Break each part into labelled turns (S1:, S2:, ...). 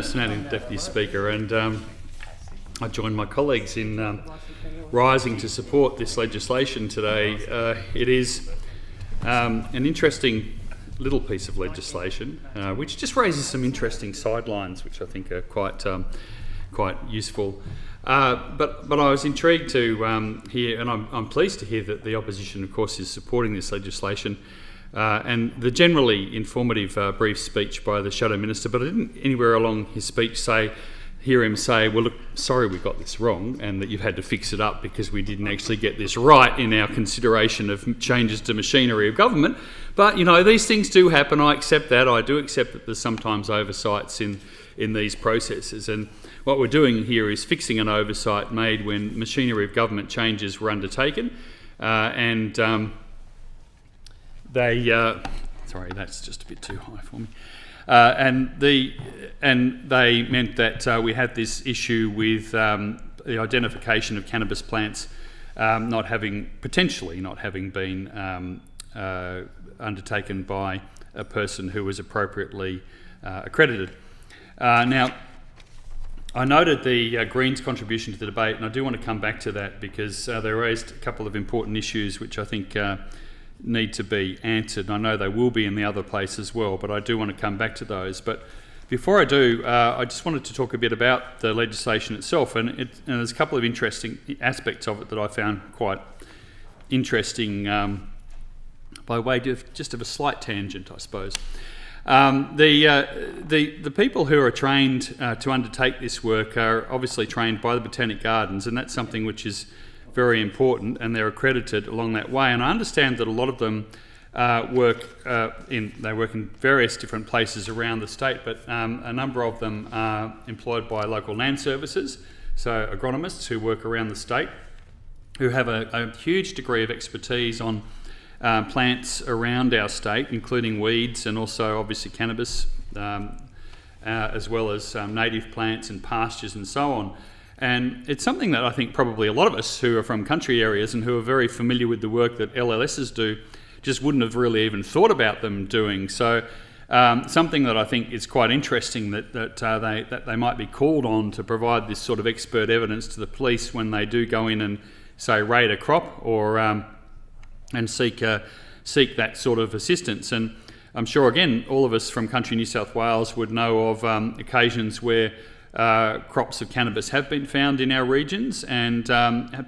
S1: Standing Deputy Speaker, and I join my colleagues in rising to support this legislation today. It is an interesting little piece of legislation which just raises some interesting sidelines which I think are quite useful. But I was intrigued to hear, and I'm pleased to hear that the opposition, of course, is supporting this legislation. And the generally informative brief speech by the Shadow Minister, but I didn't anywhere along his speech hear him say, well, look, sorry we got this wrong and that you've had to fix it up because we didn't actually get this right in our consideration of changes to machinery of government. But, you know, these things do happen. I accept that. I do accept that there's sometimes oversights in these processes. And what we're doing here is fixing an oversight made when machinery of government changes were undertaken. Sorry, that's just a bit too high for me. And they meant that we had this issue with the identification of cannabis plants potentially not having been undertaken by a person who was appropriately accredited. Now, I noted the Greens' contribution to the debate, and I do want to come back to that because they raised a couple of important issues which I think need to be answered. And I know they will be in the other place as well, but I do want to come back to those. But before I do, I just wanted to talk a bit about the legislation itself, and there's a couple of interesting aspects of it that I found quite interesting by way of just a slight tangent, I suppose. The people who are trained to undertake this work are obviously trained by the Botanic Gardens, and that's something which is very important, and they're accredited along that way. And I understand that a lot of them work in various different places around the state, but a number of them are employed by local land services, so agronomists who work around the state, who have a huge degree of expertise on plants around our state, including weeds and also obviously cannabis, as well as native plants and pastures and so on. And it's something that I think probably a lot of us who are from country areas and who are very familiar with the work that LLSs do just wouldn't have really even thought about them doing. So something that I think is quite interesting that they might be called on to provide this sort of expert evidence to the police when they do go in and, say, raid a crop or and seek that sort of assistance. And I'm sure, again, all of us from country New South Wales would know of occasions where crops of cannabis have been found in our regions and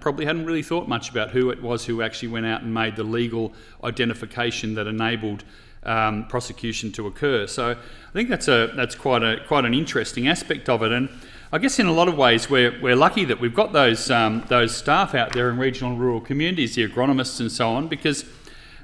S1: probably hadn't really thought much about who it was who actually went out and made the legal identification that enabled prosecution to occur. So I think that's quite an interesting aspect of it. And I guess in a lot of ways we're lucky that we've got those staff out there in regional and rural communities, the agronomists and so on, because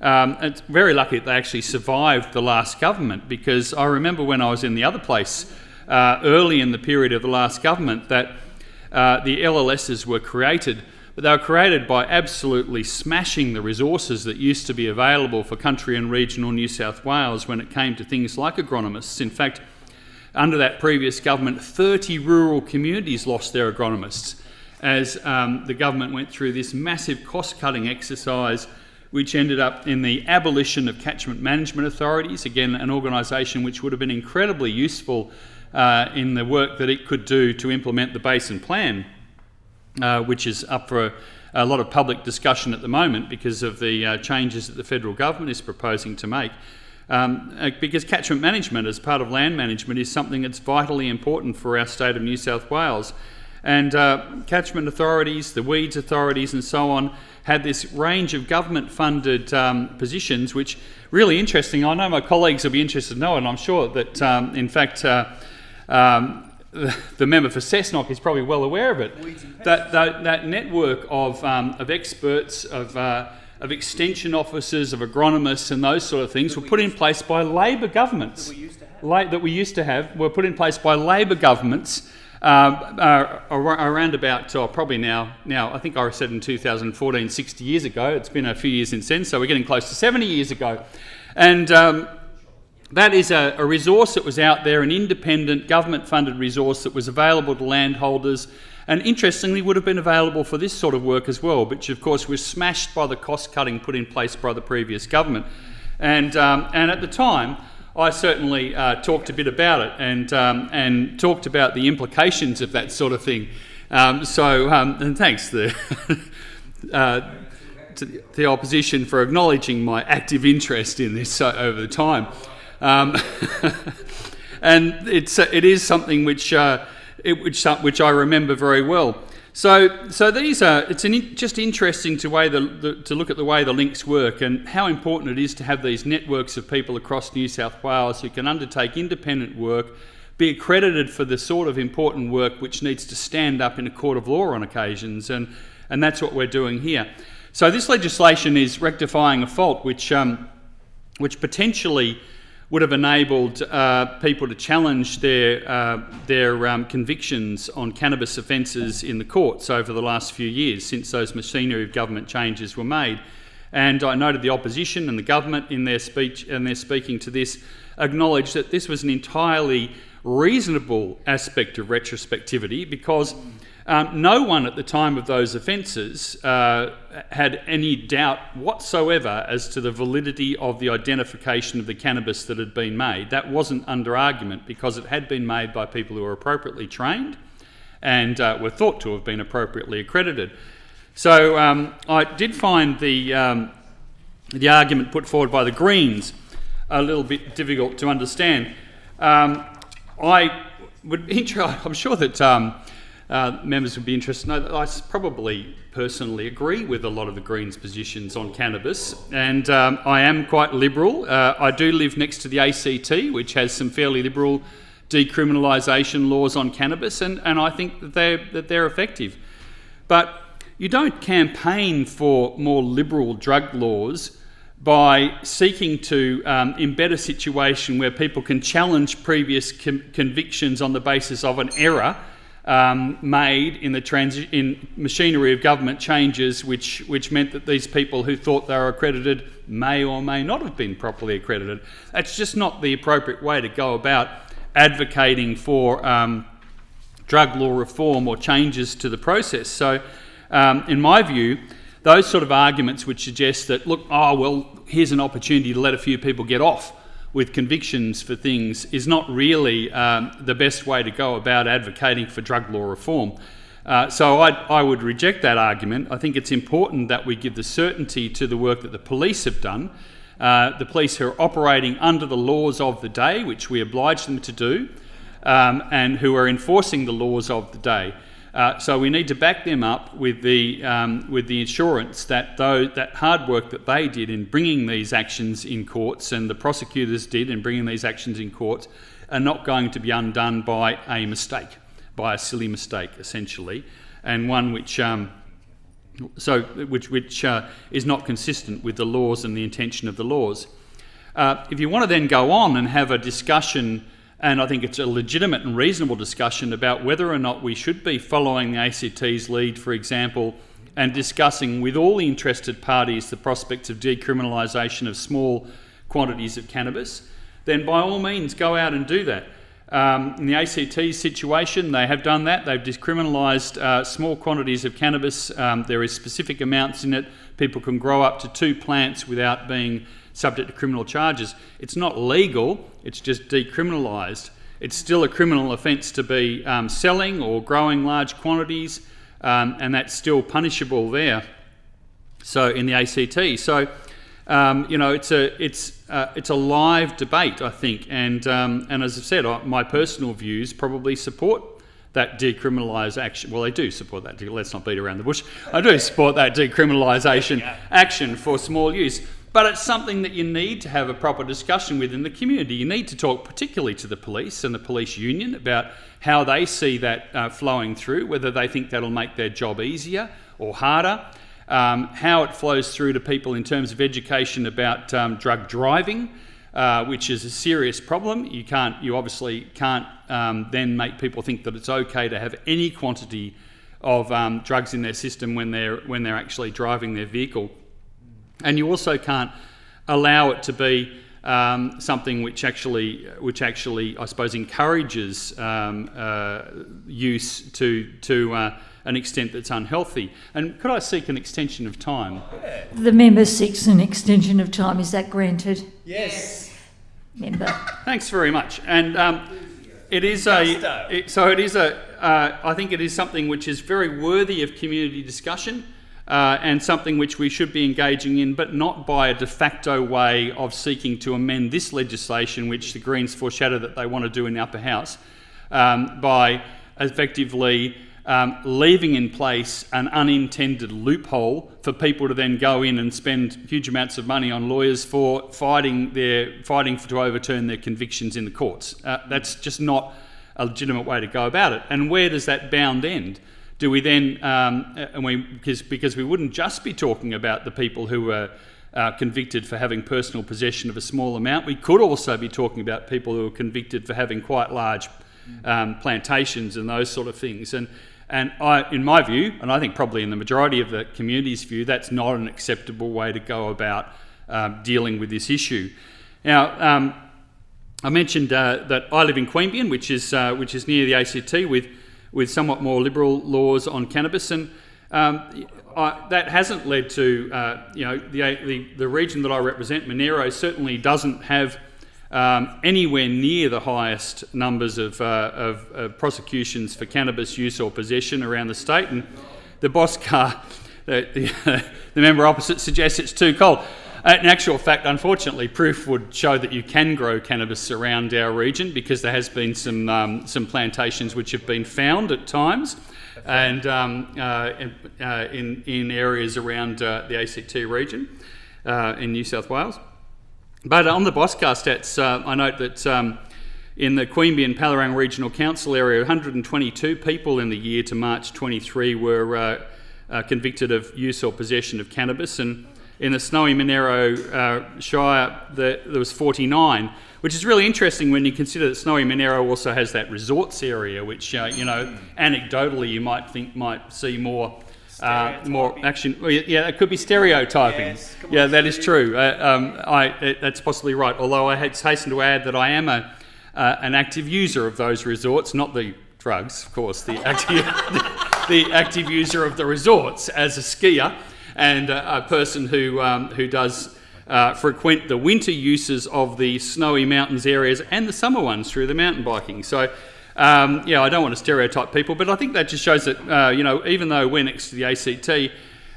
S1: it's very lucky that they actually survived the last government, because I remember when I was in the other place early in the period of the last government that the LLSs were created, but they were created by absolutely smashing the resources that used to be available for country and regional New South Wales when it came to things like agronomists. In fact, under that previous government, 30 rural communities lost their agronomists as the government went through this massive cost-cutting exercise which ended up in the abolition of catchment management authorities, again an organisation which would have been incredibly useful in the work that it could do to implement the Basin Plan, which is up for a lot of public discussion at the moment because of the changes that the federal government is proposing to make. Because catchment management as part of land management is something that's vitally important for our state of New South Wales. And catchment authorities, the weeds authorities and so on had this range of government-funded positions, which really interesting. I know my colleagues will be interested to know, and I'm sure that in fact the member for Cessnock is probably well aware of it. That network of experts, of extension officers, of agronomists and those sort of things were put in place by Labor governments. That we used to have were put in place by Labor governments around about, probably now I think I said in 2014, 60 years ago. It's been a few years since then, so we're getting close to 70 years ago. And that is a resource that was out there, an independent government-funded resource that was available to landholders, and interestingly would have been available for this sort of work as well, which of course was smashed by the cost-cutting put in place by the previous government. And at the time, I certainly talked a bit about it and talked about the implications of that sort of thing. And thanks to the opposition for acknowledging my active interest in this over the time. And it is something which I remember very well. So these are, just interesting to look at the way the links work and how important it is to have these networks of people across New South Wales who can undertake independent work, be accredited for the sort of important work which needs to stand up in a court of law on occasions, and that's what we're doing here. So this legislation is rectifying a fault which potentially would have enabled people to challenge their convictions on cannabis offences in the courts over the last few years since those machinery of government changes were made. And I noted the opposition and the government in their speech and their speaking to this acknowledged that this was an entirely reasonable aspect of retrospectivity because no one at the time of those offences had any doubt whatsoever as to the validity of the identification of the cannabis that had been made. That wasn't under argument because it had been made by people who were appropriately trained and were thought to have been appropriately accredited. So I did find the argument put forward by the Greens a little bit difficult to understand. I'm sure that members would be interested to know that I probably personally agree with a lot of the Greens' positions on cannabis, and I am quite liberal. I do live next to the ACT, which has some fairly liberal decriminalisation laws on cannabis, and I think that they're effective. But you don't campaign for more liberal drug laws by seeking to embed a situation where people can challenge previous convictions on the basis of an error made in machinery of government changes which meant that these people who thought they were accredited may or may not have been properly accredited. That's just not the appropriate way to go about advocating for drug law reform or changes to the process. So in my view, those sort of arguments which suggest that, look, here's an opportunity to let a few people get off with convictions for things is not really the best way to go about advocating for drug law reform. So I would reject that argument. I think it's important that we give the certainty to the work that the police have done, the police who are operating under the laws of the day, which we oblige them to do, and who are enforcing the laws of the day. So we need to back them up with the assurance that that hard work that they did in bringing these actions in courts and the prosecutors did in bringing these actions in courts are not going to be undone by a mistake, by a silly mistake essentially, and one which is not consistent with the laws and the intention of the laws. If you want to then go on and have a discussion, and I think it's a legitimate and reasonable discussion about whether or not we should be following the ACT's lead, for example, and discussing with all the interested parties the prospects of decriminalisation of small quantities of cannabis, then by all means go out and do that. In the ACT's situation, they have done that. They've decriminalised small quantities of cannabis. There is specific amounts in it. People can grow up to 2 plants without being subject to criminal charges. It's not legal, it's just decriminalised. It's still a criminal offence to be selling or growing large quantities, and that's still punishable there. So in the ACT, so it's a live debate, I think, and as I've said, my personal views probably support that decriminalise action. Well, they do support that. Let's not beat around the bush. I do support that decriminalisation action for small use. But it's something that you need to have a proper discussion within the community. You need to talk particularly to the police and the police union about how they see that flowing through, whether they think that'll make their job easier or harder, how it flows through to people in terms of education about drug driving, which is a serious problem. You obviously can't then make people think that it's okay to have any quantity of drugs in their system when they're actually driving their vehicle. And you also can't allow it to be something which actually, I suppose, encourages use to an extent that's unhealthy. And could I seek an extension of time?
S2: The member seeks an extension of time. Is that granted?
S3: Yes.
S2: Member.
S1: Thanks very much. And it is I think it is something which is very worthy of community discussion and something which we should be engaging in, but not by a de facto way of seeking to amend this legislation, which the Greens foreshadow that they want to do in the upper house, by effectively leaving in place an unintended loophole for people to then go in and spend huge amounts of money on lawyers for fighting to overturn their convictions in the courts. That's just not a legitimate way to go about it. And where does that bound end? Do we then, because we wouldn't just be talking about the people who were convicted for having personal possession of a small amount, we could also be talking about people who are convicted for having quite large plantations and those sort of things. And in my view, and I think probably in the majority of the community's view, that's not an acceptable way to go about dealing with this issue. Now, I mentioned that I live in Queanbeyan, which is near the ACT, with somewhat more liberal laws on cannabis, and that hasn't led to the region that I represent, Monero, certainly doesn't have anywhere near the highest numbers of prosecutions for cannabis use or possession around the state. And the boss car, the member opposite, suggests it's too cold. In actual fact, unfortunately, proof would show that you can grow cannabis around our region, because there has been some plantations which have been found at times, and in areas around the ACT region in New South Wales. But on the Boscar stats, I note that in the Queanbeyan Palerang Regional Council area, 122 people in the year to March 23 were convicted of use or possession of cannabis, and in the Snowy Monero Shire there was 49, which is really interesting when you consider that Snowy Monero also has that resorts area, which anecdotally you might think might see more action. Well, yeah, it could be stereotyping. Yes, yeah, that is true. That's possibly right. Although I hasten to add that I am an active user of those resorts, not the drugs, of course. The active user of the resorts as a skier and a person who does frequent the winter uses of the snowy mountains areas and the summer ones through the mountain biking. So. I don't want to stereotype people, but I think that just shows that even though we're next to the ACT,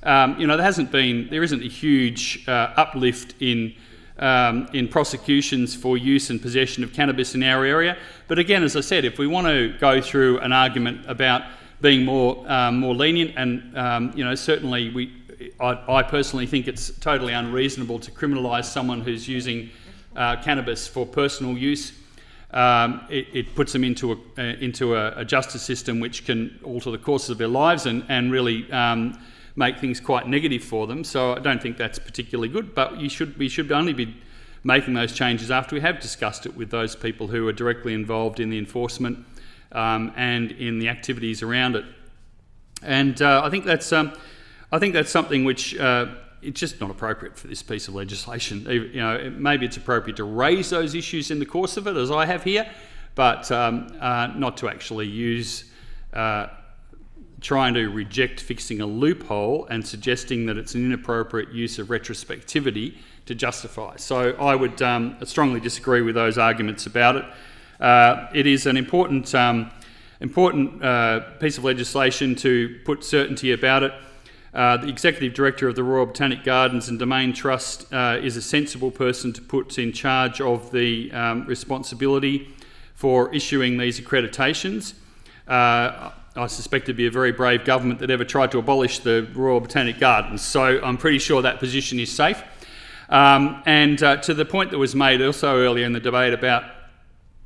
S1: there isn't a huge uplift in prosecutions for use and possession of cannabis in our area. But again, as I said, if we want to go through an argument about being more lenient, and certainly I personally think it's totally unreasonable to criminalise someone who's using cannabis for personal use. It puts them into a justice system which can alter the course of their lives and really make things quite negative for them. So I don't think that's particularly good, but we should only be making those changes after we have discussed it with those people who are directly involved in the enforcement and in the activities around it. And I think that's something which it's just not appropriate for this piece of legislation. Maybe it's appropriate to raise those issues in the course of it, as I have here, but not to actually use trying to reject fixing a loophole and suggesting that it's an inappropriate use of retrospectivity to justify. So I would strongly disagree with those arguments about it. It is an important piece of legislation to put certainty about it. The Executive Director of the Royal Botanic Gardens and Domain Trust is a sensible person to put in charge of the responsibility for issuing these accreditations. I suspect it'd be a very brave government that ever tried to abolish the Royal Botanic Gardens, so I'm pretty sure that position is safe. And to the point that was made also earlier in the debate about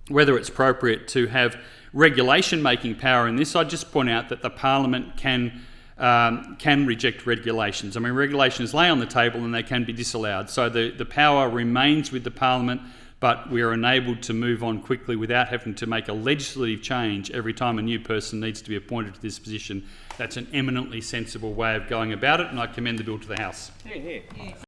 S1: whether it's appropriate to have regulation-making power in this, I'd just point out that the Parliament can reject regulations. I mean, regulations lay on the table and they can be disallowed. So the power remains with the Parliament, but we are enabled to move on quickly without having to make a legislative change every time a new person needs to be appointed to this position. That's an eminently sensible way of going about it, and I commend the bill to the House.